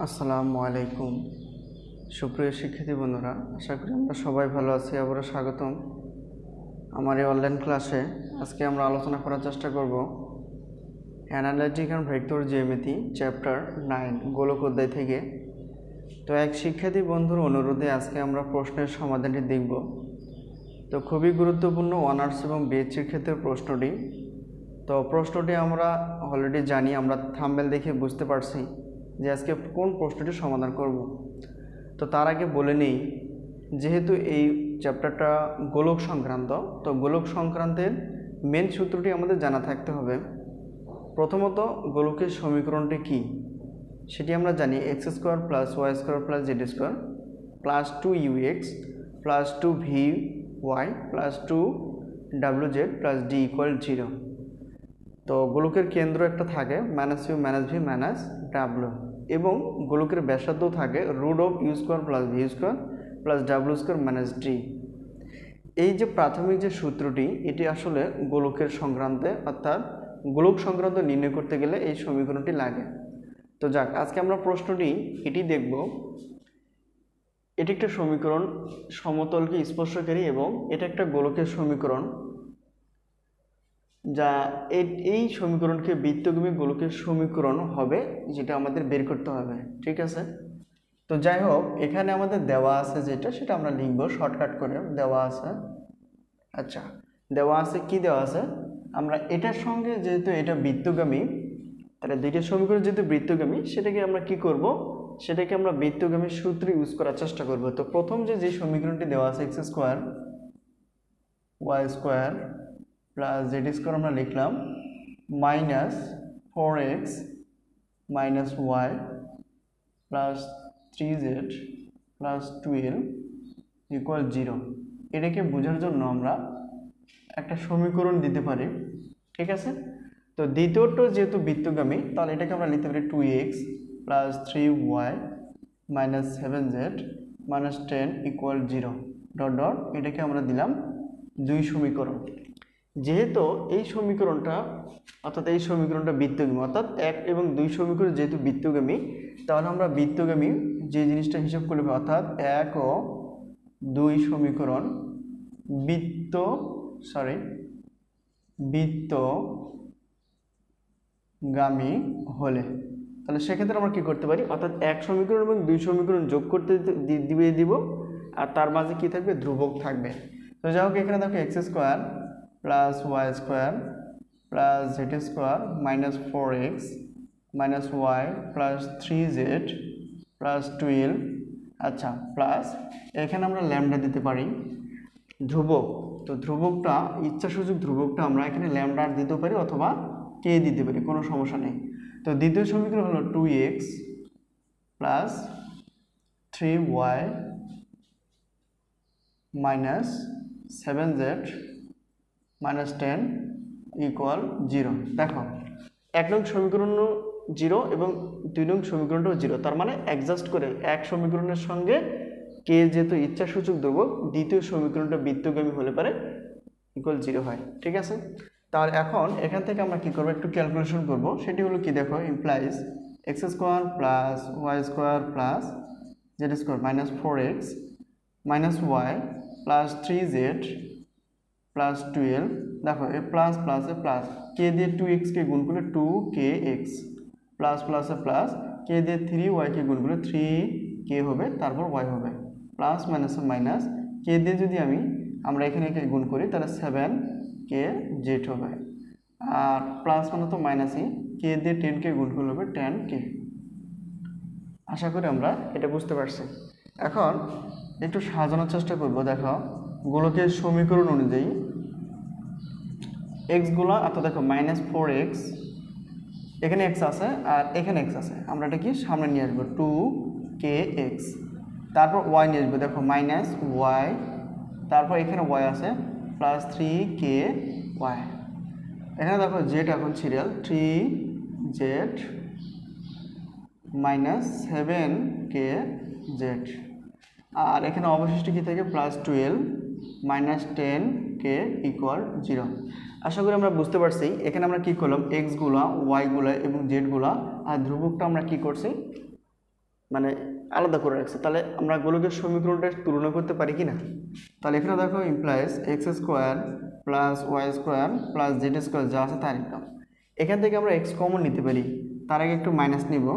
আসসালামু আলাইকুম সুপ্রিয় শিক্ষার্থী বন্ধুরা, আশা করি আমরা সবাই ভালো আছি। আবারও স্বাগতম আমার এই অনলাইন ক্লাসে। আজকে আমরা আলোচনা করার চেষ্টা করব analytic and vector geometry chapter 9 গোলক অধ্যায় থেকে। তো এক শিক্ষার্থী বন্ধুর অনুরোধে আজকে আমরা প্রশ্নের সমাধানটি দেখব। তো খুবই গুরুত্বপূর্ণ অনার্স এবং বিএসসির ক্ষেত্রে প্রশ্নটি। তো প্রশ্নটি আমরা অলরেডি জানি, আমরা থাম্বনেল দেখে বুঝতে পারছি যে আজকে কোন প্রশ্নটি সমাধান করব। তো তার আগে বলে নেই, যেহেতু এই চ্যাপ্টারটা গোলক সংক্রান্ত, তো গোলক সংক্রান্তের মেন সূত্রটি আমাদের জানা থাকতে হবে। প্রথমত গোলকের সমীকরণটি কি সেটি আমরা জানি, x square plus y square plus Z square plus 2ux plus 2vy plus 2wz plus d equal 0। তো গোলকের কেন্দ্র একটা থাকে -u - v - w, এবং গোলকের ব্যাসার্ধ থাকে √u² plus v² plus w² - d। এই যে প্রাথমিক যে সূত্রটি, এটি আসলে গোলকের সংক্রান্তে, অর্থাৎ গোলক সংক্রান্ত নির্ণয় করতে গেলে এই সমীকরণটি লাগে। তো যাক, আজকে আমরা প্রশ্নটি এটি দেখব। এটি একটা সমীকরণ সমতলকে স্পর্শকারী, এবং এটা একটা গোলকের সমীকরণ, যা এই সমীকরণকে বৃত্তগামী গোলকের সমীকরণ হবে, যেটা আমাদের বের করতে হবে। ঠিক আছে, তো যাই হোক, এখানে আমাদের দেওয়া আছে যেটা, সেটা আমরা লিখব শর্টকাট করে। দেওয়া আছে, আচ্ছা দেওয়া আছে, কি দেওয়া আছে, আমরা এটার সঙ্গে যেহেতু এটা বৃত্তগামী, তাহলে দুইটা সমীকরণ যেহেতু বৃত্তগামী, সেটাকে আমরা কি করব, সেটাকে আমরা বৃত্তগামী সূত্র ইউজ করার চেষ্টা করব। তো প্রথম যে সমীকরণটি দেওয়া আছে x square y square plus Z square আমরা লিখলাম -4x - y plus 3z plus 12 equal 0। এটাকে বোঝার জন্য আমরা একটা সমীকরণ দিতে পারি। ঠিক আছে, তো দ্বিতীয়টা যেহেতু বৃত্তগামী, তাহলে এটাকে আমরা লিখতে পারি 2x plus 3y minus 7z minus 10 equal 0 dot dot. এটাকে আমরা দিলাম 2 সমীকরণ। যেহেতু এই সমীকরণটা, অর্থাৎ এই সমীকরণটা বৃত্তগামী, অর্থাৎ 1 এবং 2 সমীকরণ যেহেতু বৃত্তগামী, তাহলে আমরা বৃত্তগামী যে জিনিসটা হিসাব করলে, অর্থাৎ 1 ও 2 সমীকরণ বৃত্তগামী হলে, তাহলে সেক্ষেত্রে আমরা কি করতে পারি, অর্থাৎ 1 সমীকরণ এবং 2 সমীকরণ যোগ করতে দিব, আর তার মাঝে কি থাকবে, ধ্রুবক থাকবে। তো যাই হোক, এখানে দেখো x square plus y square plus Z square -4x - y plus 3z plus 12, আচ্ছা প্লাস এখানে আমরা ল্যামডা দিতে পারি ধ্রুবক। তো ধ্রুবকটা, ইচ্ছাসূচক ধ্রুবকটা আমরা এখানে ল্যামডা দিতে পারি অথবা কে দিতে পারি, কোনো সমস্যা নেই। তো দ্বিতীয় সমীকরণ হলো 2x plus 3y minus 7z minus 10 equal 0। দেখো, 1 নং সমীকরণ 0 এবং 2 নং সমীকরণটাও 0, তার মানে অ্যাডজাস্ট করে 1 সমীকরণের সঙ্গে কে যেহেতু ইচ্ছাসূচক ধ্রুবক, দ্বিতীয় সমীকরণটা বৃত্তগামী হলে পারে ইকুয়াল 0 হয়। ঠিক আছে, তাহলে এখন এখান থেকে আমরা কি করব, একটু ক্যালকুলেশন করব। সেটি হলো কি, দেখো implies x square plus y square plus Z square -4x - y plus 3z plus 12। দেখো A plus plus A plus, কে দিয়ে 2x কে গুণ করলে 2kx plus plus A plus, কে দিয়ে 3y কে গুণ করলে 3k হবে, তারপর y হবে, প্লাস মাইনাস মাইনাস, কে দিয়ে যদি আমরা এখানে গুণ করি তাহলে 7kz হবে, আর প্লাস মানে তো মাইনাসই, কে দিয়ে 10k গুণ করলে হবে 10k। আশা করি আমরা এটা বুঝতে পারছি। এখন একটু সাজানোর চেষ্টা করব। দেখো, গোলকের সমীকরণ অনুযায়ী x গুলো, অর্থাৎ দেখো -4x, এখানে x আছে আর এখানে x আছে, আমরা এটা কি সামনে নিয়ে আসবো 2kx, তারপর y নিয়ে আসবো, দেখো -y, তারপর এখানে y আছে প্লাস 3ky, এখানে দেখো z এখন সিরিয়াল 3z -7kz, আর এখানে অবশিষ্ট কি থাকে, প্লাস 12 -10k ইকুয়াল 0। আশা করি আমরা বুঝতে পারছি। এখানে আমরা কি করলাম, এক্স গুলা, ওয়াই গুলা এবং জেড গুলা, আর ধ্রুবকটা আমরা কি করছি, মানে আলাদা করে রাখছে। তাহলে আমরা গোলকের সমীকরণটা তুলনা করতে পারি কি না? তাহলে এখানে দেখো implies x square plus y square plus Z square যা আছে তার ইনকাম। এখান থেকে আমরা এক্স কমন নিতে পারি, তার আগে একটু মাইনাস নিব।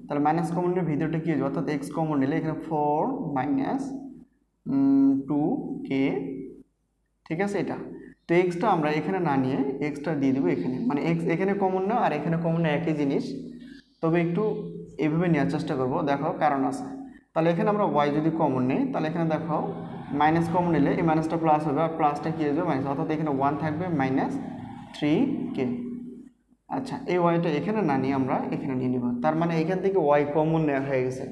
তাহলে মাইনাস কমন নিলে ভিতরটা কী হয়ে যাবে, অর্থাৎ এক্স কমন নিলে এখানে 4 মাইনাস 2k, ঠিক আছে এটা। তো এক্সটা আমরা এখানে না নিয়ে এক্সটা দিয়ে দেবো এখানে, মানে এক্স এখানে কমন না আর এখানে কমন না একই জিনিস, তবে একটু এইভাবে নেওয়ার চেষ্টা করব, দেখো কারণ আছে। তাহলে এখানে আমরা ওয়াই যদি কমন নেই, তাহলে এখানে দেখো মাইনাস কমন নিলে এই মাইনাসটা প্লাস হবে আর প্লাসটা কী আসবে মাইনাস, অর্থাৎ এখানে 1 থাকবে মাইনাস 3k। আচ্ছা, এই ওয়াইটা এখানে না নিয়ে আমরা এখানে নিয়ে নিব, তার মানে এখান থেকে ওয়াই কমন নেওয়া হয়ে গেছে।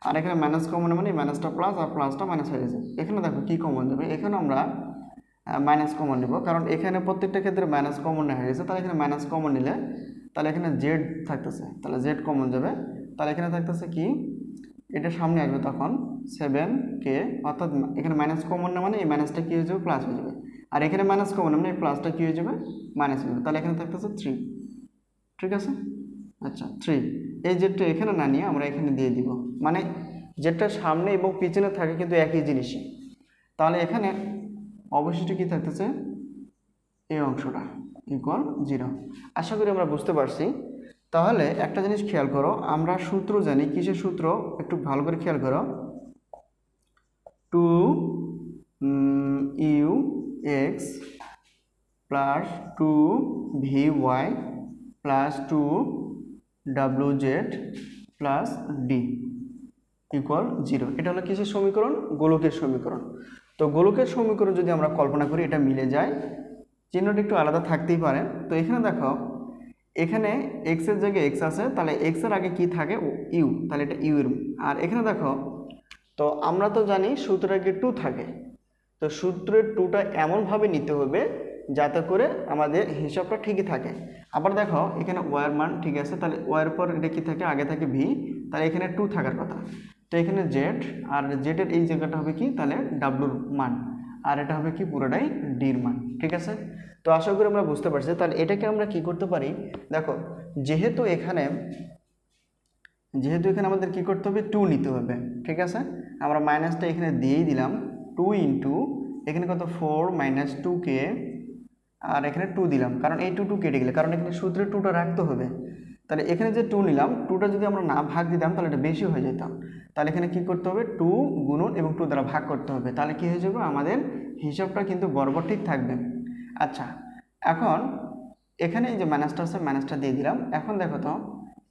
আর এখানে মাইনাস কমন মানে মাইনাসটা প্লাস আর প্লাসটা মাইনাস হয়ে গেছে। এখানে দেখো কী কমন যাবে, এখানে আমরা মাইনাস কমন নেব, কারণ এখানে প্রত্যেকটা ক্ষেত্রে মাইনাস কমন নেওয়া হয়ে গেছে। তাহলে এখানে মাইনাস কমন নিলে তাহলে এখানে জেড থাকতেছে, তাহলে জেড কমন যাবে। তাহলে এখানে থাকতেছে কি, এটা সামনে আসবে তখন 7k, অর্থাৎ এখানে মাইনাস কমন না মানে এই মাইনাসটা কী হয়ে যাবে প্লাস হয়ে যাবে, আর এখানে মাইনাস কমন মানে এই প্লাসটা কী হয়ে যাবে মাইনাস হয়ে যাবে। তাহলে এখানে থাকতেছে 3, ঠিক আছে। আচ্ছা 3, এই জেডটা এখানে না নিয়ে আমরা এখানে দিয়ে দিব, মানে জেডটা সামনে এবং পিছনে থাকে কিন্তু একই জিনিসই। তাহলে এখানে অবশিষ্ট কি থাকতেছে, এই অংশটা ইকুয়াল 0। আশা করি আমরা বুঝতে পারছি। তাহলে একটা জিনিস খেয়াল করো, আমরা সূত্র জানি, কিসের সূত্র একটু ভালো করে খেয়াল করো, 2u(x) plus 2vy plus 2wz plus d equal 0। এটা হলো কিসের সমীকরণ, গোলকের সমীকরণ। তো গোলকের সমীকরণ যদি আমরা কল্পনা করি এটা মিলে যায়, চিহ্নটা একটু আলাদা থাকতেই পারে। তো এখানে দেখো এখানে এক্স এর জায়গায় এক্স আছে, তাহলে এক্স এর আগে কি থাকে ইউ, তাহলে এটা ইউ এর। আর এখানে দেখো, তো আমরা তো জানি সূত্রের আগে 2 থাকে, তো সূত্রের 2টা এমনভাবে নিতে হবে যাতে করে আমাদের হিসাবটা ঠিকই থাকে। আবার দেখো এখানে ওয়ার মান ঠিক আছে, তাহলে ওয়ার পর এটা কি থাকে, আগে থাকে ভি, তাহলে এখানে 2 থাকার কথা। তো এখানে জেড, আর জেডের এই জায়গাটা হবে কি, তাহলে ডাব্লুর মান, আর এটা হবে কি পুরোটাই ডির মান, ঠিক আছে। তো আশা করি আমরা বুঝতে পারছি। তাহলে এটাকে আমরা কি করতে পারি, দেখো যেহেতু এখানে আমাদের কি করতে হবে 2 নিতে হবে, ঠিক আছে। আমরা মাইনাসটা এখানে দিয়েই দিলাম, 2 ইন্টু এখানে কত 4 মাইনাস 2k, আর এখানে 2 দিলাম, কারণ এই 2 কেটে গেলে, কারণ এখানে সূত্রে 2টা রাখতে হবে। তাহলে এখানে যে 2 নিলাম, 2টা যদি আমরা না ভাগ দিতাম তাহলে এটা বেশি হয়ে যেত। তাহলে এখানে কি করতে হবে, 2 গুণন এবং 2 দ্বারা ভাগ করতে হবে, তাহলে কি হয়ে যাবে আমাদের হিসাবটা কিন্তু বরাবর ঠিক থাকবে। আচ্ছা, এখন এখানে এই যে মাইনাসটা আছে, মাইনাসটা দিয়ে দিলাম। এখন দেখো তো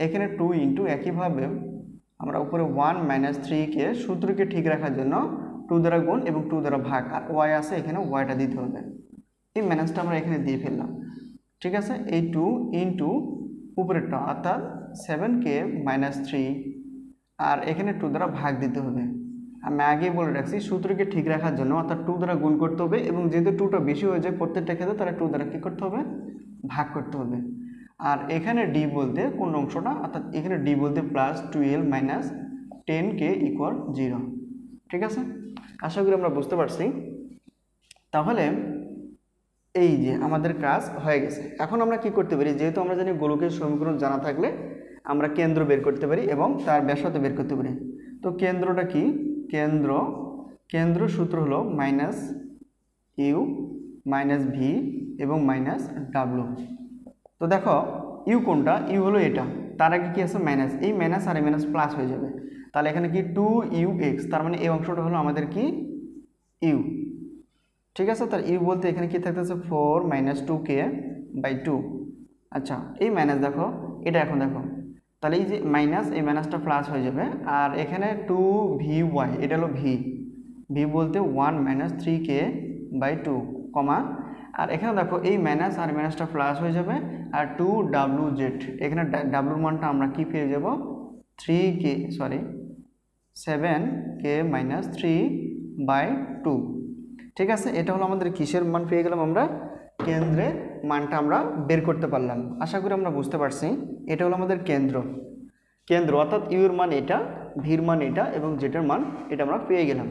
এখানে 2 ইন্টু একইভাবে আমরা উপরে 1 মাইনাস 3কে সূত্রকে ঠিক রাখার জন্য 2 দ্বারা গুণ এবং 2 দ্বারা ভাগ, আর ওয়াই আছে এখানে ওয়াইটা দিতে হবে। এই মাইনাসটা আমরা এখানে দিয়ে ফেললাম, ঠিক আছে। এই 2 ইন্টু উপরেরটা অর্থাৎ 7k মাইনাস 3, আর এখানে 2 দ্বারা ভাগ দিতে হবে। আমি আগেই বলে রাখছি সূত্রকে ঠিক রাখার জন্য অর্থাৎ 2 দ্বারা গুণ করতে হবে, এবং যেহেতু 2টা বেশি হয়ে যায় প্রত্যেকটা ক্ষেত্রে, তাহলে 2 দ্বারা কী করতে হবে, ভাগ করতে হবে। আর এখানে ডি বলতে কোন অংশটা, অর্থাৎ এখানে ডি বলতে প্লাস 12 মাইনাস 10k ইকুয়াল 0, ঠিক আছে। আশা করি আমরা বুঝতে পারছি। তাহলে এই যে আমাদের কাজ হয়ে গেছে। এখন আমরা কি করতে পারি, যেহেতু আমরা জানি গোলকের সমীকরণ জানা থাকলে আমরা কেন্দ্র বের করতে পারি এবং তার ব্যাসার্ধ বের করতে পারি। তো কেন্দ্রটা কি, কেন্দ্র সূত্র হলো মাইনাস ইউ মাইনাস ভি এবং মাইনাস ডাব্লু। তো দেখো ইউ কোনটা, ইউ হলো এটা, তার আগে কি আছে মাইনাস, এই মাইনাস আর এই মাইনাস প্লাস হয়ে যাবে। তাহলে এখানে কি 2ux, তার মানে এই অংশটা হলো আমাদের কি ইউ, ঠিক আছে। তার ইউ বলতে এখানে কি থাকতেছে 4 মাইনাস 2k বাই 2। আচ্ছা, এই মাইনাস দেখো এটা, এখন দেখো তাহলে এই যে মাইনাস, এই মাইনাসটা প্লাস হয়ে যাবে, আর এখানে 2vy, এটা হলো ভি বলতে 1 মাইনাস 3k বাই 2 কমা, আর এখানে দেখো এই মাইনাস আর মাইনাসটা প্লাস হয়ে যাবে, আর 2wz, এখানে ডাব্লুর মানটা আমরা কি পেয়ে যাব 7k মাইনাস 3 বাই 2, ঠিক আছে। এটা হলো আমাদের কিসের মান পেয়ে গেলাম, আমরা কেন্দ্রের মানটা আমরা বের করতে পারলাম। আশা করি আমরা বুঝতে পারছি। এটা হলো আমাদের কেন্দ্র অর্থাৎ ইউর মান এটা, ভির মান এটা এবং জেটের মান এটা আমরা পেয়ে গেলাম।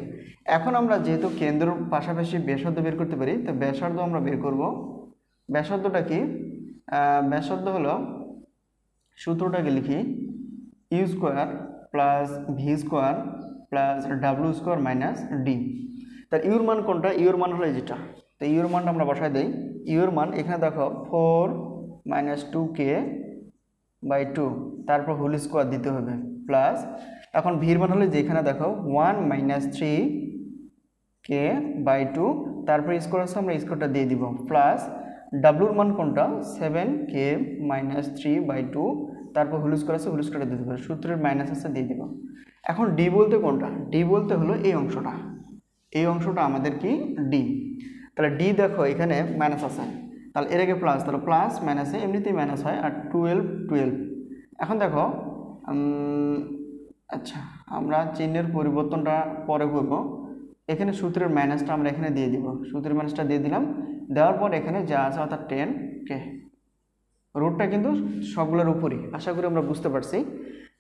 এখন আমরা যেহেতু কেন্দ্রের পাশাপাশি ব্যাসার্ধ বের করতে পারি, তো ব্যাসার্ধ আমরা বের করব। ব্যাসার্ধটা কি, ব্যাসার্ধ হলো, সূত্রটাকে লিখি u square plus v square plus ডাব্লিউ স্কোয়ার মাইনাস ডি। তার ইউর মান কোনটা? ইউর মান হলো যেটা, তো ইউর মানটা আমরা বসাই দিই। ইউর মান এখানে দেখো 4 মাইনাস 2k বাই 2, তারপর হোল স্কোয়ার দিতে হবে প্লাস, এখন ভির মান হলে যেখানে দেখো 1 মাইনাস 3k বাই 2, তারপর স্কোয়ার আছে আমরা স্কোয়ারটা দিয়ে দিব প্লাস ডাব্লুর মান কোনটা? 7k মাইনাস 3 বাই 2, তারপর হোল স্কোয়ার আছে হোল স্কোয়ারটা দিয়ে দেবো, সূত্রের মাইনাস আছে দিয়ে দিব। এখন ডি বলতে কোনটা? ডি বলতে হলো এই অংশটা, এই অংশটা আমাদের কি ডি। তাহলে ডি দেখো এখানে মাইনাস আছে, তাহলে এর আগে প্লাস, তাহলে প্লাস মাইনাসে এমনিতেই মাইনাস হয়, আর 12। এখন দেখো আচ্ছা আমরা চিহ্নের পরিবর্তনটা পরে করব। এখানে সূত্রের মাইনাসটা আমরা এখানে দিয়ে দিব, সূত্রের মাইনাসটা দিয়ে দিলাম, দেওয়ার পর এখানে যা আছে অর্থাৎ 10k। রুটটা কিন্তু সবগুলোর উপরই, আশা করি আমরা বুঝতে পারছি।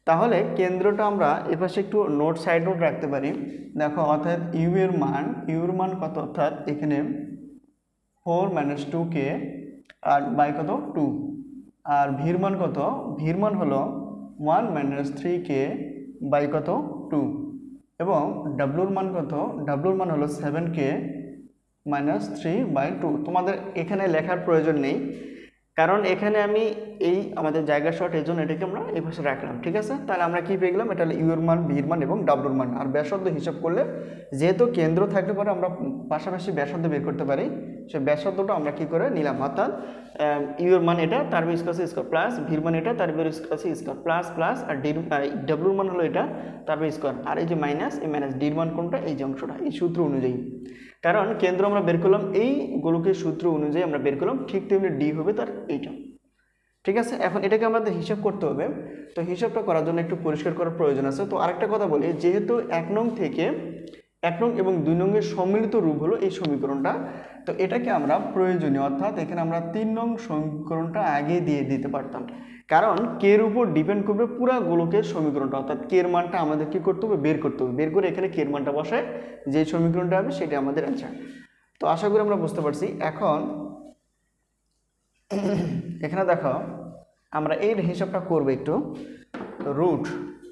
তাহলে কেন্দ্রটা আমরা এপাশে একটু নোট সাইড নোট রাখতে পারি। দেখো অর্থাৎ ইউর মান কত? অর্থাৎ এখানে 4 মাইনাস 2k আর বাই কত 2, আর ভির মান কত? ভির মান হলো 1 মাইনাস 3k বাই কত 2, এবং ডাব্লুর মান কত? ডাব্লুর মান হলো 7k মাইনাস 3 বাই 2। তোমাদের এখানে লেখার প্রয়োজন নেই, কারণ এখানে আমি এই আমাদের জায়গা শর্ট, এই জন্য এটাকে আমরা এই পাশে রাখলাম, ঠিক আছে। তাহলে আমরা কি পেয়ে গেলাম? এটা হলো ইউর মান, ভির মান এবং ডাব্লুর মান। আর ব্যাসার্ধ হিসাব করলে যেহেতু কেন্দ্র থাকলে পরে আমরা পাশাপাশি ব্যাসার্ধ বের করতে পারি, সে ব্যাসার্ধটা আমরা কি করে নিলাম, অর্থাৎ ইউর মান এটা, তার উপর স্কোয়ার স্কোয়ার প্লাস ভির মান এটা, তার উপর স্কোয়ার প্লাস প্লাস, আর ডাব্লুর মান হলো এটা, তারপর স্কোয়ার, আর এই যে মাইনাস, এই মাইনাস ডির মান কোনটা? এই যে অংশটা, এই সূত্র অনুযায়ী। কারণ কেন্দ্র আমরা বের করলাম এই গোলকের সূত্র অনুযায়ী আমরা বের করলাম, ঠিক তেমনি ডি হবে তার এইটা, ঠিক আছে। এখন এটাকে আমাদের হিসাব করতে হবে, তো হিসাবটা করার জন্য একটু পরিষ্কার করার প্রয়োজন আছে। তো আরেকটা কথা বলি, যেহেতু 1 নং থেকে 1 নং এবং 2 নংয়ের সম্মিলিত রূপ হলো এই সমীকরণটা, তো এটাকে আমরা প্রয়োজনীয়, অর্থাৎ এখানে আমরা 3 নং সমীকরণটা আগে দিয়ে দিতে পারতাম, কারণ কে এর উপর ডিপেন্ড করবে পুরো গোলকের সমীকরণটা, অর্থাৎ কে এর মানটা আমাদের কি করতে হবে? বের করতে হবে। বের করে এখানে কে এর মানটা বসায় যে সমীকরণটা হবে সেটা আমাদের অ্যান্সার। তো আশা করি আমরা বুঝতে পারছি। এখন এখানে দেখো আমরা এই হিসাবটা করবো একটু, রুট,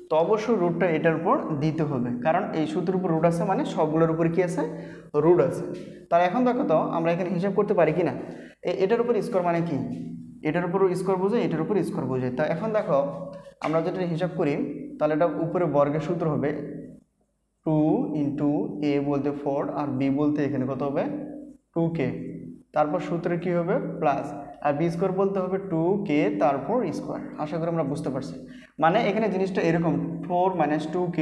তো অবশ্যই রুটটা এটার উপর দিতে হবে, কারণ এই সূত্রের উপর রুট আছে মানে সবগুলোর উপরে কি আছে? রুট আছে। তাহলে এখন দেখো তো আমরা এখানে হিসাব করতে পারি কি না? এটার উপর স্কোয়ার মানে কি? এটার উপর স্কোয়ার বোঝায়, এটার উপর স্কোয়ার বোঝায়। তা এখন দেখো আমরা যেটা হিসাব করি, তাহলে এটা উপরে বর্গের সূত্র হবে 2 ইন্টু এ বলতে 4 আর বি বলতে এখানে কত হবে? 2k, তারপর সূত্রে কি হবে? প্লাস, আর বি স্কোয়ার বলতে হবে 2k তারপর স্কোয়ার। আশা করি আমরা বুঝতে পারছি। মানে এখানে জিনিসটা এরকম, 4 মাইনাস 2k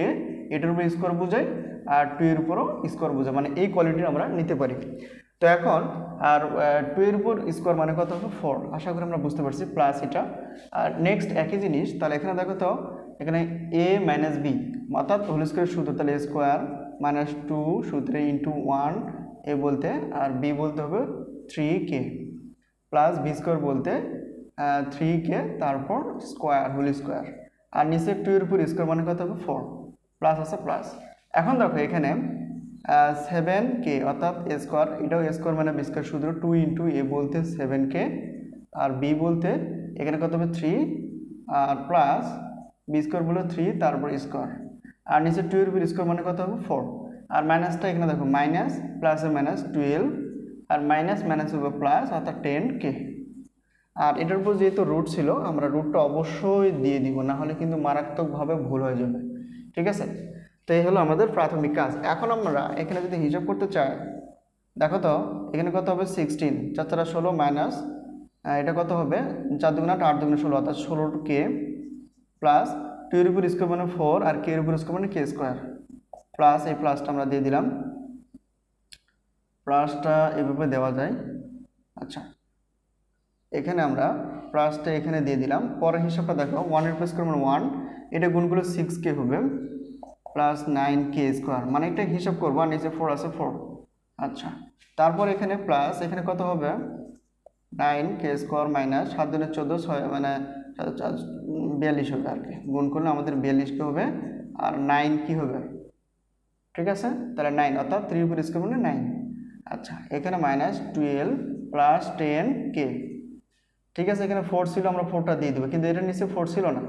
এটার উপর স্কোয়ার বোঝায়, আর 2 এর উপরও স্কোয়ার বোঝায়, মানে এই কোয়ালিটির আমরা নিতে পারি। তো এখন আর 2 এর উপর স্কোয়ার মানে কত হবে? 4। আশা করি আমরা বুঝতে পারছি, প্লাস এটা। আর নেক্সট একই জিনিস, তাহলে এখানে দেখো তো এখানে এ মাইনাস বি, অর্থাৎ হোল স্কোয়ারের সূত্র, তাহলে এ স্কোয়ার মাইনাস 2 সূত্রে ইন্টু 1 এ বলতে, আর বি বলতে হবে 3k, প্লাস বি স্কোয়ার বলতে 3k তারপর স্কোয়ার হোল স্কোয়ার, আর নিচে 2 এর উপর স্কোয়ার মানে কত হবে? 4, প্লাস আছে প্লাস। এখন দেখো এখানে 7k অর্থাৎ এ স্কোয়ার, এটাও এ স্কোয়ার মানে বি স্কোয়ার সূত্র, 2 ইন্টু এ বলতে 7k, আর বি বলতে এখানে কত হবে? 3, আর প্লাস বি স্কোয়ার বলে 3 তারপর স্কোয়ার, আর নিচে 2 এর উপর স্কোয়ার মানে কত হবে? 4, আর মাইনাসটা এখানে দেখো মাইনাস প্লাসে মাইনাস 12, আর মাইনাস মাইনাস হবে প্লাস, অর্থাৎ 10k। আর এটার উপর যেহেতু রুট ছিল, আমরা রুটটা অবশ্যই দিয়ে দিব, না হলে কিন্তু মারাত্মকভাবে ভুল হয়ে যাবে, ঠিক আছে। তো এই হলো আমাদের প্রাথমিক কাজ। এখন আমরা এখানে যদি হিসাব করতে চাই, দেখো তো এখানে কত হবে? 16, 4 4 16 মাইনাস এটা কত হবে? 4 2 8 8 2 16, অর্থাৎ 16k, প্লাস 2 এর উপর স্কোয়ার মানে 4, আর কে এর উপর স্কোয়ার মানে কে স্কোয়ার, প্লাস এই প্লাসটা আমরা দিয়ে দিলাম, প্লাসটা এভাবে দেওয়া যায়। আচ্ছা এখানে আমরা প্লাসটা এখানে দিয়ে দিলাম। পরের হিসাবটা দেখো, 1 এর উপর স্কোয়ার মানে 1, এটা গুণ করলে 6k হবে, প্লাস 9k স্কোয়ার, মানে এটা হিসাব করবো, আর নিচে 4 আছে 4। আচ্ছা তারপর এখানে প্লাস, এখানে কত হবে? 9k স্কোয়ার মাইনাস 7 দুগুণে 14 6 মানে 42 হবে আর কি, গুণ করলে আমাদের 42k হবে, আর 9 কি হবে? ঠিক আছে, তাহলে 9 অর্থাৎ 3 উপর স্কোয়ার মানে 9। আচ্ছা এখানে মাইনাস 12 প্লাস 10k, ঠিক আছে। এখানে 4 ছিল, আমরা 4টা দিয়ে দেবো, কিন্তু এটার নিচে 4 ছিল না।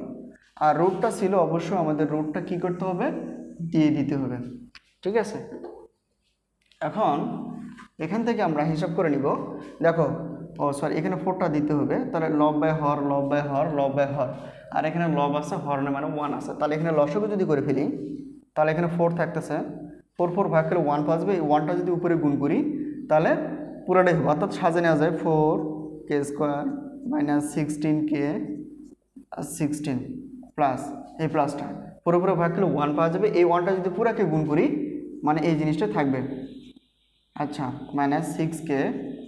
আর রুটটা ছিল অবশ্যই আমাদের রুটটা কি করতে হবে, দিয়ে দিতে হবে। ঠিক আছে, এখন এখান থেকে আমরা হিসাব করে নিব। দেখো, ও সরি, এখানে 4টা দিতে হবে, তাহলে লব বাই হর, লব বাই হর, লব বাই হর, আর এখানে লব আছে, হর মানে 1 আছে। তাহলে এখানে লসাগু যদি করে ফেলি, তাহলে এখানে 4 থাকতেছে, 4 ভাগ করলে 1 পাসবে। এই 1টা যদি উপরে গুণ করি তাহলে পুরোটাই হবে, অর্থাৎ সাজে নেওয়া যায় 4k² মাইনাস 16k 16 প্লাস এই প্লাসটা পুরোপুরি ভাগ করলে 1 পাওয়া যাবে। এই 1টা যদি পুরাকে গুণ করি মানে এই জিনিসটা থাকবে। আচ্ছা, মাইনাস 6k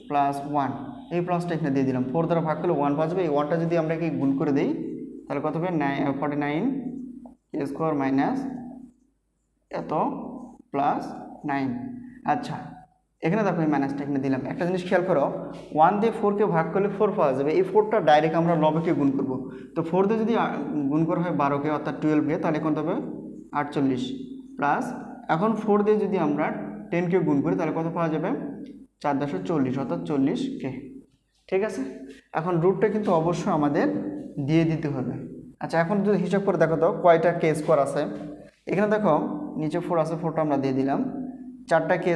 প্লাস 1, এই প্লাসটা এখানে দিয়ে দিলাম। 4 দ্বারা ভাগ করলে 1 পাওয়া যাবে। এই 1টা যদি আমরা কি গুণ করে দিই তাহলে কত হবে, 49k² মাইনাস এত প্লাস 9। আচ্ছা, এখানে দেখো এই মাইনাসটা এখানে দিলাম। একটা জিনিস খেয়াল করো, 1 দিয়ে 4কে ভাগ করলে 4 পাওয়া যাবে। এই 4টা ডাইরেক্ট আমরা লবেকে গুণ করব। তো 4 দিয়ে যদি গুণ করা হয় 12কে অর্থাৎ 12কে, তাহলে কত হবে 48 প্লাস, এখন 4 দিয়ে যদি আমরা 10কে গুণ করি তাহলে কত পাওয়া যাবে, 440 অর্থাৎ 40k। ঠিক আছে, এখন রুটটা কিন্তু অবশ্যই আমাদের দিয়ে দিতে হবে। আচ্ছা, এখন যদি হিসাব করে দেখো তো কয়টা k² আছে। এখানে দেখো নিচে 4 আছে, 4টা আমরা দিয়ে দিলাম। 4টা k²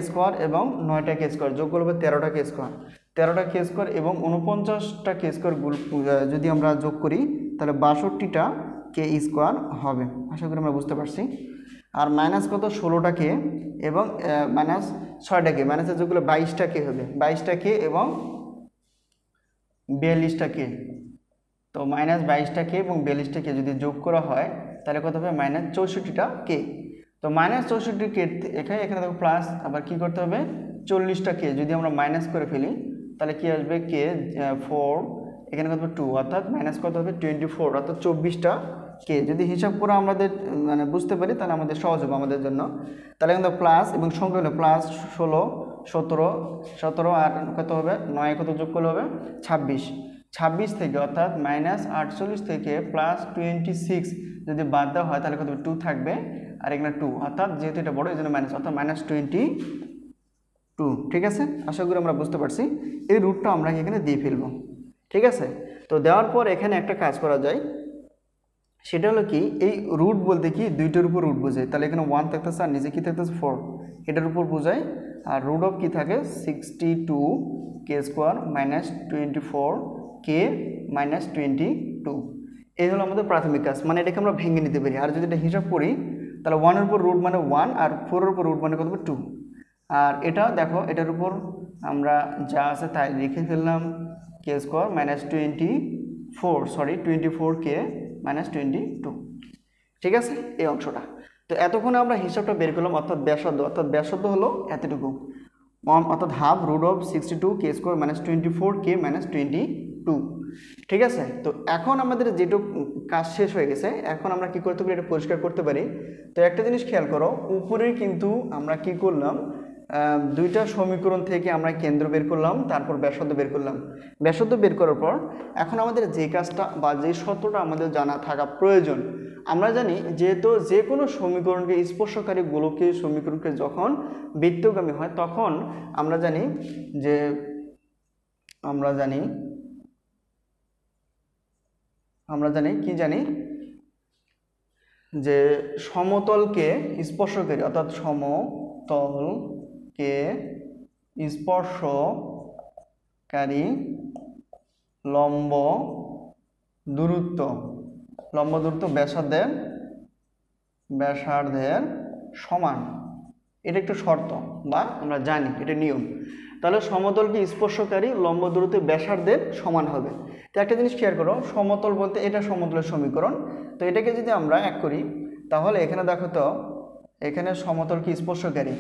এবং 9টা k² যোগ করলে 13টা k²। 13টা k² এবং 49টা k² যদি আমরা যোগ করি তাহলে 62টা k² হবে। আশা করি আমরা বুঝতে পারছি। আর মাইনাস কত, 16টা k এবং মাইনাস 6টা k, মাইনাসের যোগ করলে 22টা k হবে। 22টা k এবং 42টা k। তো মাইনাস 22টা k এবং 42টা k যদি যোগ করা হয় তাহলে কত হবে, মাইনাস 64টা k। তো মাইনাস 64k এখানে দেখো প্লাস, আবার কি করতে হবে, 40টা k যদি আমরা মাইনাস করে ফেলি তাহলে কি আসবে, k 4, এখানে কত হবে 2, অর্থাৎ মাইনাস কত হবে 24, অর্থাৎ 24টা k। যদি হিসাব করে আমাদের মানে বুঝতে পারি তাহলে আমাদের সহজ হবে আমাদের জন্য। তাহলে কিন্তু প্লাস এবং সংখ্যা হলো প্লাস 16, 17 আর কত হবে 9, কত যোগ করলে হবে 26 থেকে, অর্থাৎ মাইনাস 48 থেকে প্লাস 26 যদি বাদ দেওয়া হয় তাহলে কত 2 থাকবে, আর এখানে 2, অর্থাৎ যেহেতু এটা বড় এই জন্য মাইনাস, অর্থাৎ মাইনাস 22। ঠিক আছে, আশা করি আমরা বুঝতে পারছি। এই রুটটা আমরা এখানে দিয়ে ফেলবো। ঠিক আছে, তো দেওয়ার পর এখানে একটা কাজ করা যায়, সেটা হলো কি, এই রুট বলতে কি দুইটার উপর রুট বোঝায়। তাহলে এখানে 1 থাকতেছে আর নিচে কি থাকতেছে 4, এটার উপর বোঝায়। আর রুট অফ কি থাকে, 62k² মাইনাস 24k মাইনাস 22। এই হলো আমাদের প্রাথমিক কাজ, মানে এটাকে আমরা ভেঙে নিতে পারি। আর যদি এটা হিসাব করি তাহলে 1 এর উপর রুট মানে 1 আর 4 এর উপর রুট মানে কত হবে 2। আর এটা দেখো, এটার উপর আমরা যা আছে তাই লিখে ফেললাম, k² মাইনাস 24k মাইনাস 22। ঠিক আছে, এই অংশটা। তো এতক্ষণে আমরা হিসাবটা বের করলাম, অর্থাৎ ব্যাসার্ধ হলো এতটুকু, অর্থাৎ half root of 62k² minus 24k minus 22। ঠিক আছে, তো এখন আমাদের যেটুকু কাজ শেষ হয়ে গেছে, এখন আমরা কি করতে পারি, এটা পরিষ্কার করতে পারি। তো একটা জিনিস খেয়াল করো, উপরে কিন্তু আমরা কি করলাম, দুইটা সমীকরণ থেকে আমরা কেন্দ্র বের করলাম, তারপর ব্যাসার্ধ বের করলাম। ব্যাসার্ধ বের করার পর এখন আমাদের যে কাজটা বা যে সূত্রটা আমাদের জানা থাকা প্রয়োজন, আমরা জানি যেহেতু যে কোনো সমীকরণকে স্পর্শকারী গোলকীয় সমীকরণকে যখন বৃত্তগামী হয় তখন আমরা জানি কি জানি যে সমতলকে স্পর্শকারী, অর্থাৎ সমতলকে স্পর্শকারী লম্ব দূরত্ব ব্যাসার্ধের সমান। এটা একটু শর্ত বা আমরা জানি এটা নিয়ম। তাহলে সমতলকে স্পর্শকারী লম্ব দূরত্ব ব্যাসার্ধের সমান হবে। তো একটা জিনিস খেয়াল করো, সমতল বলতে এটা সমতলের সমীকরণ। তো এটাকে যদি আমরা এক করি তাহলে এখানে দেখো তো, এখানে সমতলকে স্পর্শকারী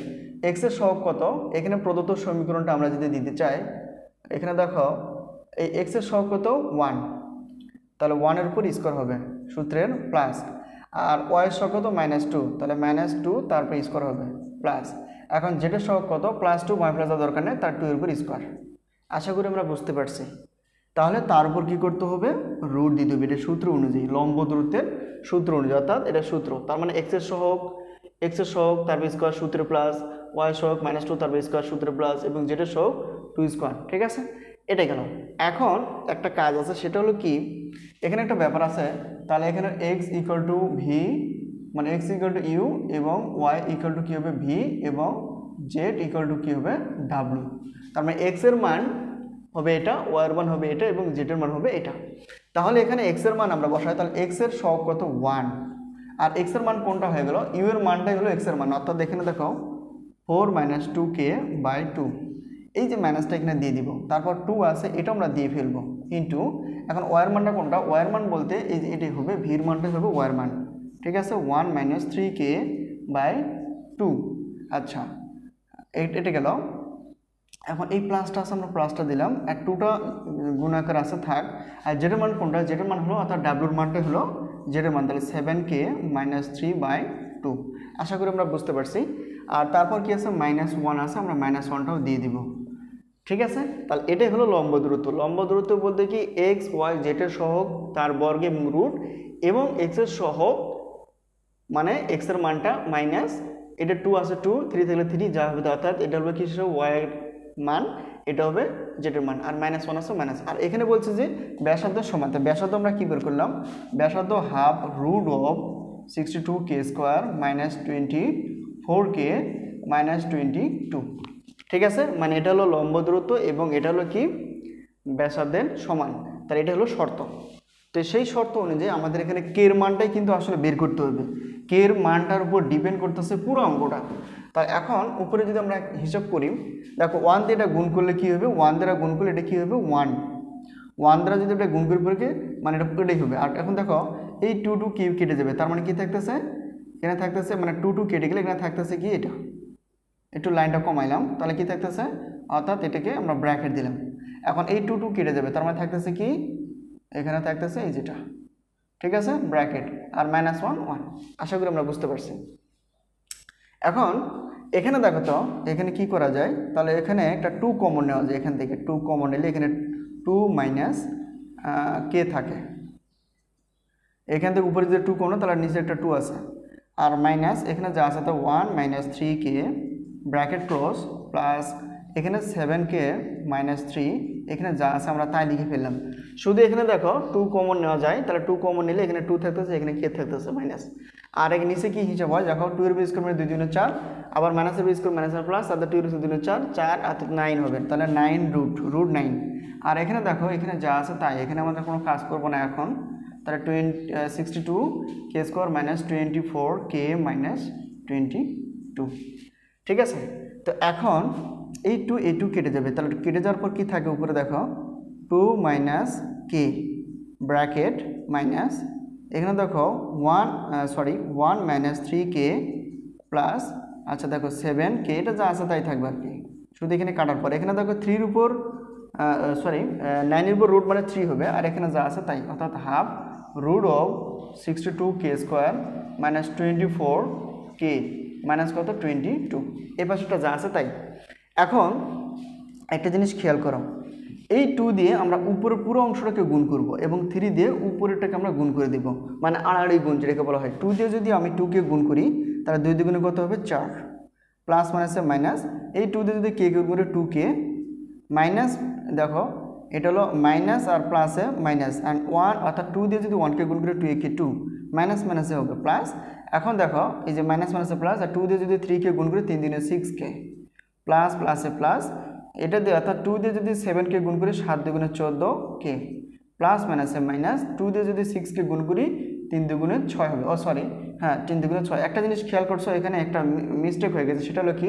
x এর সহগ কত, এখানে প্রদত্ত সমীকরণটা আমরা যদি দিতে চাই, এখানে দেখো এই x এর সহগ কত 1, তাহলে 1 এর উপর স্কোয়ার হবে সূত্রের প্লাস, আর y এর সহগ কত -2, তাহলে -2 তারপর স্কোয়ার হবে প্লাস। এখন যেটার সহগ কত +2, প্লাস দরকার নেই, তার 2 এর উপর স্কোয়ার। আশা করি আমরা বুঝতে পারছি। তাহলে তার উপর কী করতে হবে, রুট দিতে হবে। এটা সূত্র অনুযায়ী, লম্ব দূরত্বের সূত্র অনুযায়ী, অর্থাৎ এটা সূত্র, তার মানে x এর সহগ তারপর স্কোয়ার সূত্রে প্লাস, y এর সহগ -2 তারপর স্কোয়ার সূত্রে প্লাস, এবং যেটার সহগ 2 স্কোয়ার। ঠিক আছে, এটা গেল। এখন একটা কাজ আছে, সেটা হলো কি, এখানে একটা ব্যাপার আছে, তাহলে এখানে এক্স ইকুয়াল টু ভি মানে এক্স ইকুয়াল টু ইউ এবং ওয়াই ইকুয়াল টু কী হবে ভি এবং জেড ইকুয়াল টু কী হবে ডাব্লু। তার মানে এক্স এর মান হবে এটা, ওয়াই এর মান হবে এটা এবং জেড এর মান হবে এটা। তাহলে এখানে এক্স এর মান আমরা বসাই, তাহলে এক্স এর সহগ কত 1 আর এক্স এর মান কোনটা হয়ে গেল ইউ এর মানটাই হলো এক্স এর মান, অর্থাৎ এখানে দেখো 4 - 2k/2। এই যে মাইনাসটা এখানে দিয়ে দিব, তারপর 2 আছে এটা আমরা দিয়ে ফেলবো ইন্টু এখন ওয়াই এর মানটা কোনটা, ওয়াই এর মান বলতে এই যে এটাই হবে ভির মানটাই হবে ওয়াই এর মান, ঠিক আছে 1 - 3k/2। আচ্ছা এটা গেল। এখন এই প্লাসটা আছে আমরা প্লাসটা দিলাম আর 2টা গুণাকার আছে থাক। আর জেডের মান কোনটা, জেডের মান হলো অর্থাৎ ডাব্লুর মানটাই হলো জেডের মান, তাহলে 7k - 3/2। আশা করি আমরা বুঝতে পারছি। আর তারপর কি আছে -1 আছে, আমরা -1টাও দিয়ে দিব, ঠিক আছে। তাহলে এটাই হলো লম্ব দূরত্ব। লম্ব দূরত্ব বলতে কি এক্স ওয়াই জেডের সহগ তার বর্গে রুট এবং এক্স এর সহগ মানে এক্স এর মানটা মাইনাস এটা 2 আছে 2 3 থাকলে 3 যা হবে, অর্থাৎ এটা হবে কি ওয়াই এর মান, এটা হবে জেড এর মান আর -1 আছে মাইনাস। আর এখানে বলছে যে ব্যাসার্ধের সমান, তো ব্যাসার্ধ আমরা কি বের করলাম, ব্যাসার্ধ half root of 62k² -24k -22, ঠিক আছে। মানে এটা হলো লম্ব দূরত্ব এবং এটা হলো কি ব্যাসার্ধের সমান, তার এটা হলো শর্ত। তো সেই শর্ত অনুযায়ী আমাদের এখানে কে এর মানটাই কিন্তু আসলে বের করতে হবে, কে এর মানটার উপর ডিপেন্ড করতেছে পুরো অঙ্কটা। তাই এখন উপরে যদি আমরা হিসাব করি দেখো 1 দিয়ে এটা গুণ করলে কি হবে, 1 দ্বারা গুণ করলে এটা কি হবে 1 দ্বারা যদি এটা গুণ করে পড়ে মানে এটা এটাই হবে। আর এখন দেখো এই 2 কি কেটে যাবে, তার মানে কি থাকতেছে এখানে থাকতেছে মানে 2 কেটে গেলে এখানে থাকতেছে কি এটা, একটু লাইনটা কমাইলাম তাহলে কি থাকতেছে, অর্থাৎ এটাকে আমরা ব্র্যাকেট দিলাম। এখন এই 2 কেটে যাবে তার মানে থাকতেছে কি এখানে থাকতেছে এই যেটা, ঠিক আছে ব্র্যাকেট আর -1 1। আশা করি আমরা বুঝতে পারছি। এখন এখানে দেখো তো এখানে কি করা যায়, তাহলে এখানে একটা 2 কমন নেওয়া যায়, এখান থেকে 2 কমন নিলে এখানে 2 - k থাকে, এখান থেকে উপরে যে 2 কমন তাহলে নিচে একটা 2 আছে আর মাইনাস এখানে যা আছে তা 1 - 3k ব্র্যাকেট ক্লোজ প্লাস এখানে 7k - 3 এখানে যা আছে আমরা তাই লিখে ফেললাম। শুধু এখানে দেখো 2 কমন নেওয়া যায়, তাহলে 2 কমন নিলে এখানে 2 থাকতেছে এখানে k থাকতেছে মাইনাস। আর এখানে নিচে কি হিসাব হয় দেখো 2 এর বেস স্কয়ার মানে 2 2 4 আবার মাইনাসের বেস স্কয়ার মাইনাস প্লাস আর 2 এর বেস 2 4 4 আর 9 হবে, তাহলে 9 রুট 9। আর এখানে দেখো এখানে যা আছে তাই, এখানে আমাদের কোনো কাজ করব না এখন, তাহলে 62k² -24k -22, ঠিক আছে। তো এখন এই 2 কেটে যাবে, তাহলে কেটে যাওয়ার পর কি থাকে উপরে দেখো 2 - k ব্র্যাকেট মাইনাস এখানে দেখো 1 - 3k প্লাস আচ্ছা দেখো 7k এটা যা আছে তাই থাকবে আর কি, শুধু এখানে কাটার পর এখানে দেখো 3 এর উপর 9 এর উপর রুট মানে 3 হবে আর এখানে যা আছে তাই, অর্থাৎ half root of 62k² -24k minus কত 22, এই পাশেটা যা আছে তাই। এখন একটা জিনিস খেয়াল করো, এই 2 দিয়ে আমরা উপরের পুরো অংশটাকে গুণ করব এবং 3 দিয়ে উপরেরটাকে আমরা গুণ করে দিব, মানে আড়াআড়ি গুণ যেটাকে বলা হয়। 2 দিয়ে যদি আমি 2 কে গুণ করি তাহলে 2 দ্বিগুণে কত হবে 4 প্লাস মাইনাসে মাইনাস, এই 2 দিয়ে যদি কে গুণ করে 2k মাইনাস দেখো এটা হলো মাইনাস আর প্লাসে মাইনাস অ্যান্ড 1 অর্থাৎ 2 দিয়ে যদি 1কে গুণ করে 2k 2 মাইনাস মাইনাসে হবে প্লাস। এখন দেখো এই যে মাইনাস মাইনাসে প্লাস আর 2 দিয়ে যদি 3কে গুণ করে 3 দিনে 6k প্লাস প্লাসে প্লাস এটা দিয়ে অর্থাৎ 2 দিয়ে যদি 7কে গুণ করি 7 দুগুণে 14k প্লাস মাইনাসে মাইনাস 2 দিয়ে যদি 6কে গুণ করি 3 দুগুণে 6 হবে, হ্যাঁ 3 দুগুণে 6। একটা জিনিস খেয়াল করছো এখানে একটা মিস্টেক হয়ে গেছে, সেটা হলো কি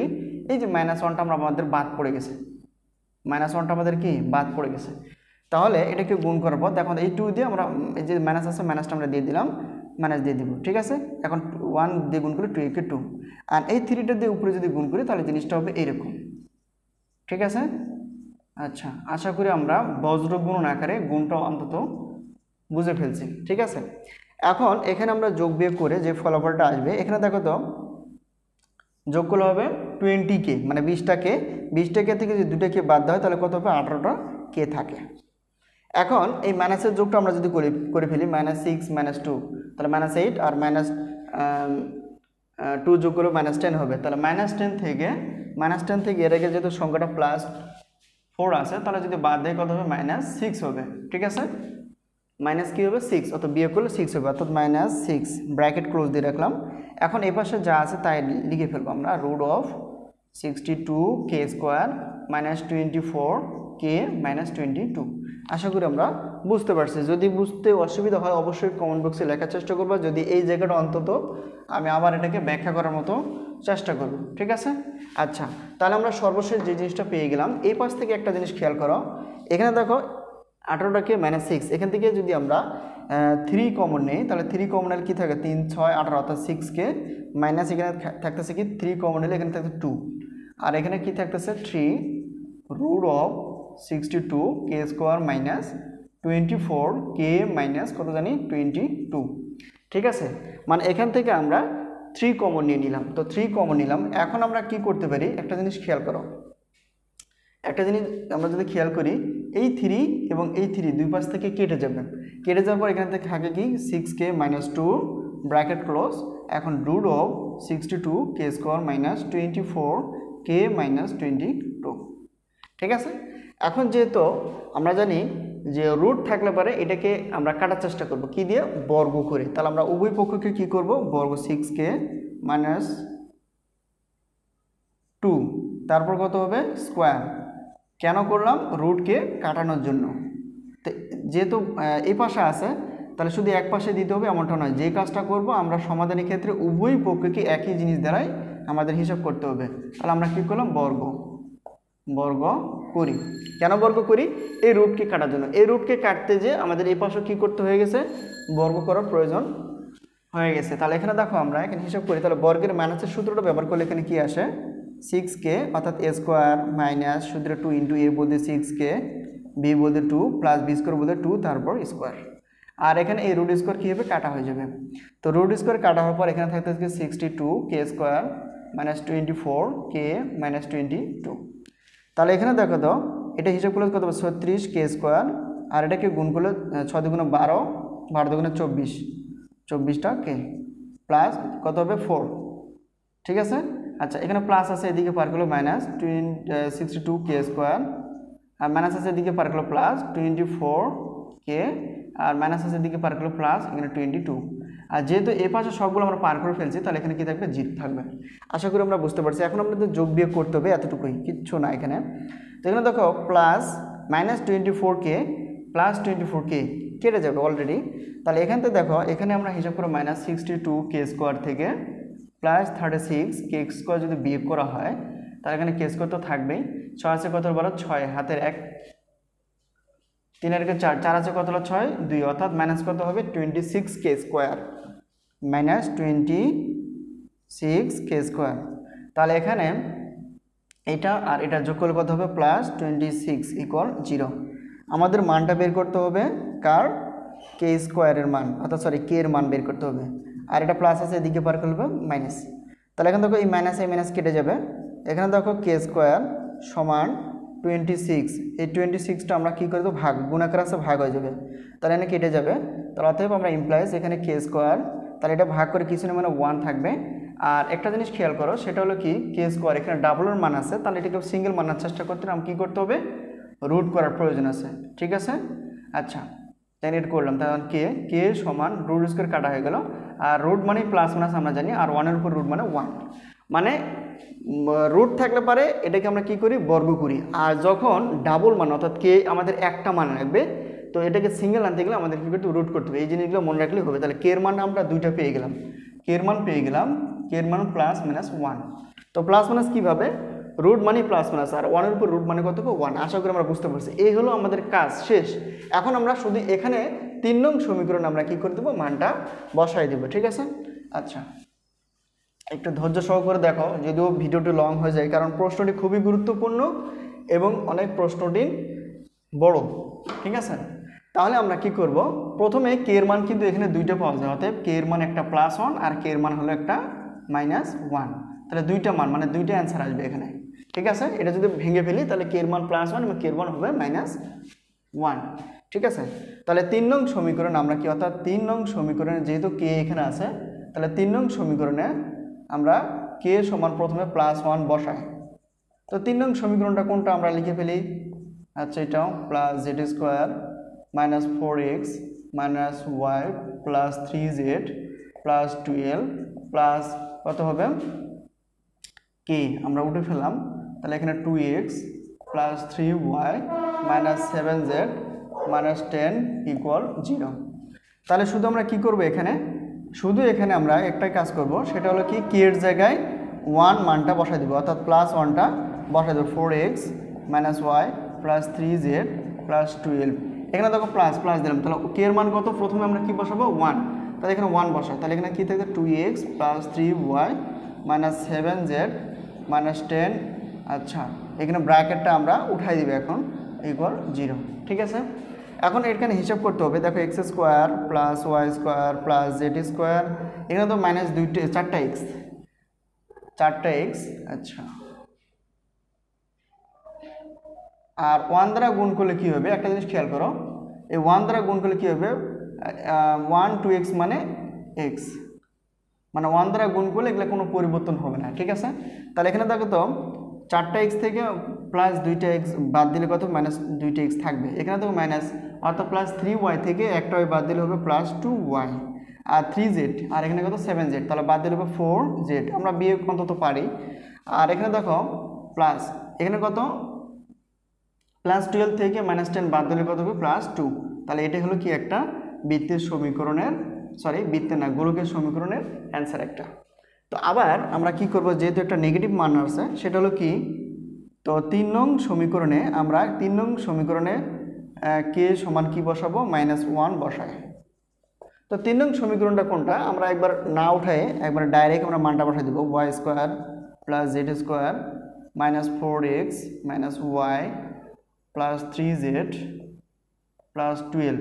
এই যে -1টা আমাদের বাদ পড়ে গেছে, -1টা আমাদের কি বাদ পড়ে গেছে। তাহলে এটাকে গুণ করার পর দেখো এই 2 দিয়ে আমরা এই যে মাইনাস আছে মাইনাসটা আমরা দিয়ে দিলাম, মাইনাস দিয়ে দিব, ঠিক আছে। এখন 1 দিয়ে গুণ করে 2 কে 2 আর এই 3টা দিয়ে উপরে যদি গুণ করি তাহলে জিনিসটা হবে এইরকম, ঠিক আছে। আচ্ছা আশা করি আমরা বজ্র গুণন আকারে গুণটা অন্তত বুঝে ফেলছি, ঠিক আছে। এখন এখানে আমরা যোগ বিয়োগ করে যে ফলাফলটা আসবে এখানে দেখো তো যোগ করলে হবে 20k মানে 20টা থেকে যদি 2টা কে বাদ দেওয়া হয় তাহলে কত হবে 18টা কে থাকে। এখন এই মাইনাসের যোগটা আমরা যদি করে ফেলি -6 -2 তাহলে -8 আর -2 যোগ করলে -10 হবে, তাহলে -10 থেকে এর আগে যেহেতু সংখ্যাটা +4 আছে তাহলে যদি বাদ দেয় কত হবে -6 হবে, ঠিক আছে। মাইনাস কী হবে 6, অর্থাৎ বিয়োগ করলে 6 হবে, অর্থাৎ -6 ব্র্যাকেট ক্লোজ দিয়ে রাখলাম। এখন এই পাশে যা আছে তাই লিখে ফেলবো আমরা, √62k² -24k -22। আশা করি আমরা বুঝতে পারছি। যদি বুঝতে অসুবিধা হয় অবশ্যই কমেন্ট বক্সে লেখার চেষ্টা করবো, যদি এই জায়গাটা অন্তত আমি আবার এটাকে ব্যাখ্যা করার মতো চেষ্টা করব, ঠিক আছে। আচ্ছা, তাহলে আমরা সর্বশেষ যে জিনিসটা পেয়ে গেলাম, এই পাশ থেকে একটা জিনিস খেয়াল করো, এখানে দেখো 18টাকে -6, এখান থেকে যদি আমরা 3 কমন নেই তাহলে 3 কমন নিলে কী থাকে, 3 6 18, অর্থাৎ 6কে মাইনাস, এখানে থাকতেছে কি 3 কমন নিলে এখানে থাকছে 2, আর এখানে কি থাকতেছে 3 √62k² -24k কত জানি 22, ঠিক আছে। মানে এখান থেকে আমরা 3 কমন নিয়ে নিলাম, তো 3 কমন নিলাম। এখন আমরা কি করতে পারি, একটা জিনিস খেয়াল করো, একটা জিনিস আমরা যদি খেয়াল করি, এই 3 এবং এই 3 দুই পাশ থেকে কেটে যাবে, কেটে যাওয়ার পর এখান থেকে থাকে কি 6k -2 ব্র্যাকেট ক্লোজ, এখন √62k² -24k -22, ঠিক আছে। এখন যেহেতু আমরা জানি যে রুট থাকলে পারে এটাকে আমরা কাটার চেষ্টা করব কি দিয়ে, বর্গ করে। তাহলে আমরা উভয় পক্ষকে কি করব, বর্গ, 6k -2, তারপর কত হবে স্কোয়ার। কেন করলাম, রুটকে কাটানোর জন্য। তো যেহেতু এই পাশে আছে তাহলে শুধু এক পাশে দিতে হবে এমনটা নয়, যে কাজটা করব আমরা সমাধানের ক্ষেত্রে উভয় পক্ষকে একই জিনিস দ্বারাই আমাদের হিসাব করতে হবে। তাহলে আমরা কি করলাম, বর্গ করি। কেন বর্গ করি, এই রুটকে কাটার জন্য। এই রুটকে কাটতে যে আমাদের এই পাশে কী করতে হয়ে গেছে, বর্গ করার প্রয়োজন হয়ে গেছে। তাহলে এখানে দেখো আমরা এখানে হিসাব করি, তাহলে বর্গের মাইনাসের সূত্রটা ব্যবহার করলে এখানে কি আসে, 6k, অর্থাৎ a² মাইনাস সূত্রে 2 × a বলতে 6k, b বলতে 2 প্লাস b² বলতে 2, তারপর স্কোয়ার। আর এখানে এই রুট স্কোয়ার কী হবে, কাটা হয়ে যাবে। তো রুট স্কোয়ার কাটা হওয়ার পর এখানে থাকতে 62k² -24k -22। তাহলে এখানে দেখো তো এটা হিসাব করলে কত হবে, 36k², আর এটাকে গুণ করলে 6 × 12, 12 × 24, 24টা কে প্লাস কত হবে 4, ঠিক আছে। আচ্ছা, এখানে প্লাস আছে, এদিকে পার করলো -62k², আর মাইনাস আছে এদিকে পার করলো প্লাস 24k, আর মাইনাস আছে এদিকে পার করলো প্লাস এখানে 22। আর যেহেতু এ পাশে সবগুলো আমরা পার করে ফেলছি তাহলে এখানে কি থাকবে, 0 থাকবে। আশা করি আমরা বুঝতে পারছি। এখন আমাদের যোগ বিয়োগ করতে হবে, এতটুকুই, কিচ্ছু না এখানে। তো এখানে দেখো প্লাস -24k প্লাস 24k কেটে যাবে অলরেডি। তাহলে এখান থেকে দেখো এখানে আমরা হিসাব করে -62k² থেকে প্লাস 36k² যদি বিয়োগ করা হয় তাহলে এখানে k² তো থাকবেই। 6 আছে কত 12, 6 হাতের 1, 3 এর 4, 4 আছে কত হলো 6, 2, অর্থাৎ মাইনাস কত হবে 26k² -26k²। তাহলে এখানে এটা আর এটা যোগ করলে কত হবে, +26 = 0। আমাদের মানটা বের করতে হবে কার, k² এর মান, অর্থাৎ সরি k এর মান বের করতে হবে। আর এটা প্লাস আছে এদিকে পার করলে মাইনাস। তাহলে এখানে দেখো এই মাইনাস এই মাইনাস কেটে যাবে। এখানে দেখো k² = 26, এই 26টা আমরা কী করে দেবো, ভাগ, গুণাকার আছে ভাগ হয়ে যাবে, তাহলে এখানে কেটে যাবে। তাহলে অতএব আমরা ইমপ্লাইজ এখানে k², তাহলে এটা ভাগ করে কিছু না মানে 1 থাকবে। আর একটা জিনিস খেয়াল করো, সেটা হলো কি k² এখানে ডাবলের মান আছে, তাহলে এটাকে সিঙ্গেল মানার চেষ্টা করতে আমরা কী করতে হবে, রুট করার প্রয়োজন আছে, ঠিক আছে। আচ্ছা, তাই এড করলাম, তাহলে k = রুট স্কোয়ার কাটা হয়ে গেল। আর রুট মানে প্লাস মাইনাস আমরা জানি, আর 1-এর উপর রুট মানে 1, মানে রুট থাকলে পারে এটাকে আমরা কি করি, বর্গ করি। আর যখন ডাবল মান অর্থাৎ কে আমাদের একটা মান রাখবে, তো এটাকে সিঙ্গেল আনতে গেলে আমাদের কি করতে, রুট করতে হবে। এই জিনিসগুলো মনে রাখলেই হবে। তাহলে কে এর মান আমরা দুইটা পেয়ে গেলাম, কে এর মান পেয়ে গেলাম, কে এর মান +-1। তো প্লাস মাইনাস কীভাবে, রুট মানে প্লাস মাইনাস, আর 1-এর উপর রুট মানে কত, 1। আশা করি আমরা বুঝতে পারছি। এই হলো আমাদের কাজ শেষ। এখন আমরা শুধু এখানে 3 নং সমীকরণ আমরা কি করে দেবো, মানটা বসাই দেবো, ঠিক আছে। আচ্ছা, একটু ধৈর্য সহকারে দেখো, যদিও ভিডিওটি লং হয়ে যায়, কারণ প্রশ্নটি খুবই গুরুত্বপূর্ণ এবং অনেক প্রশ্নটি বড়, ঠিক আছে। তাহলে আমরা কি করব, প্রথমে কে এর মান কিন্তু এখানে দুইটা পাওয়া যায়, অতএব কে এর মান একটা +1 আর কে এর মান হলো একটা -1, তাহলে দুইটা মান মানে দুইটা অ্যান্সার আসবে এখানে, ঠিক আছে। এটা যদি ভেঙে ফেলি তাহলে কে এর মান +1 এবং কে এর মান হবে -1, ঠিক আছে। তাহলে 3 নং সমীকরণ আমরা কি, অর্থাৎ 3 নং সমীকরণে যেহেতু কে এখানে আছে, তাহলে 3 নং সমীকরণে আমরা কে সমান প্রথমে +1 বসাই। তো 3 নং সমীকরণটা কোনটা আমরা লিখে ফেলি, আচ্ছা এটাও +z² minus 4x minus Y plus 3z plus 12 plus কত হবে কে আমরা উঠে ফেললাম, তাহলে এখানে 2x plus 3y minus 7z minus 10 equal 0। তাহলে শুধু আমরা কি করব এখানে, শুধু এখানে আমরা একটাই কাজ করব, সেটা হলো কি কে এর জায়গায় 1 মানটা বসাই দিব, অর্থাৎ প্লাস 1টা বসাই দেবো। 4x minus Y plus 3z plus 12, এখানে দেখো প্লাস প্লাস দিলাম, তাহলে কে এর মান কত, প্রথমে আমরা কি বসাবো 1, তাহলে এখানে 1 বসাই, তাহলে এখানে কি থাকবে 2x plus 3y minus 7z minus 10। আচ্ছা, এখানে ব্র্যাকেটটা আমরা উঠাই দিব এখন ইকুয়াল 0। ঠিক আছে, এখন এখানে হিসাব করতে হবে, দেখো x square plus y square plus Z square, এখানে তো মাইনাস 4টা এক্স। আচ্ছা, আর 1 দ্বারা গুণ করলে কি হবে, একটা জিনিস খেয়াল করো, এই 1 দ্বারা গুণ করলে কি হবে 1 2x মানে x, মানে 1 দ্বারা গুণ করলে এগুলো কোনো পরিবর্তন হবে না। ঠিক আছে, তাহলে এখানে দেখো তো 4টা এক্স থেকে প্লাস 2টা এক্স বাদ দিলে কত মাইনাস 2টা এক্স থাকবে, এখানে তো মাইনাস, অর্থাৎ প্লাস 3y থেকে একটা ওয়াই বাদ দিলে হবে প্লাস 2y আর 3z, আর এখানে কত 7z, তাহলে বাদ দিলে হবে 4z, আমরা বিয়ে অন্তত পারি। আর এখানে দেখো প্লাস, এখানে কত প্লাস 12 থেকে মাইনাস 10 বাদ দিলে কত হবে প্লাস 2, তাহলে এটাই হলো কি একটা বৃত্তের সমীকরণের, বৃত্তের না গোলকের সমীকরণের অ্যান্সার একটা। তো আবার আমরা কি করব, যেহেতু একটা নেগেটিভ মান আছে, সেটা হলো কি, তো 3 নং সমীকরণে আমরা 3 নং সমীকরণে কে সমান কি বসাবো -1 বসাই। তো 3 নং সমীকরণটা কোনটা, আমরা একবার না উঠায় একবার ডাইরেক্ট আমরা মানটা বসাই দেব, Y square plus Z square minus 4x minus Y plus 3z plus 12।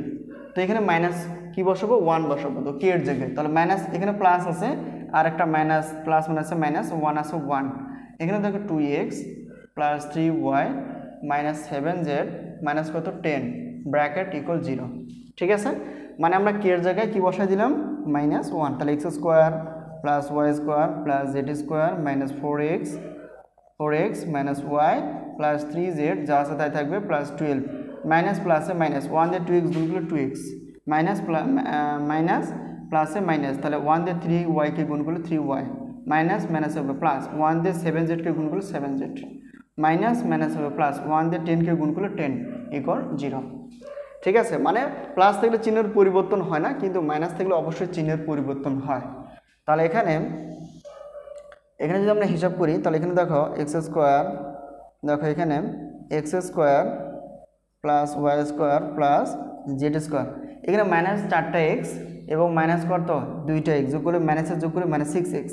তো এখানে মাইনাস কি বসাবো 1 বসাবো, তো কে এর জায়গায়, তাহলে মাইনাস এখানে প্লাস আছে আর একটা মাইনাস, প্লাস মাইনাসে মাইনাস 1 আছে 1, এখানে দেখো 2x plus 3y minus 7z minus কত 10 ব্র্যাকেট ইকুয়াল 0। ঠিক আছে, মানে আমরা কে এর জায়গায় কি বসাই দিলাম -1, তাহলে x square plus y square plus Z square minus 4x minus Y plus 3z যা আছে তাই থাকবে প্লাস 12, মাইনাস প্লাসে মাইনাস, 1 দিয়ে 2x গুণ করলে 2x মাইনাস মাইনাস প্লাসে মাইনাস, তাহলে 1 দিয়ে 3y কে গুণ করলে 3y মাইনাস মাইনাস হবে প্লাস, 1 দিয়ে 7z কে গুণ করলে 7z মাইনাস মাইনাস হবে প্লাস, 1 দিয়ে 10 কে গুণ করলে 10 ইকুয়াল 0। ঠিক আছে, মানে প্লাস থাকলে চিহ্নের পরিবর্তন হয় না, কিন্তু মাইনাস থাকলে অবশ্যই চিহ্নের পরিবর্তন হয়। তাহলে এখানে যদি আমরা হিসাব করি, তাহলে এখানে দেখো এক্স স্কোয়ার, দেখো এখানে x square plus y square plus Z square, এখানে মাইনাস 4টা এক্স এবং মাইনাস কত 2টা এক্স যোগ করে মাইনাসের যোগ করে মাইনাস 6x,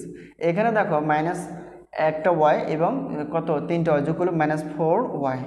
এখানে দেখো মাইনাস একটা ওয়াই এবং কত 3টা ওয়াই যোগ করলে -4y,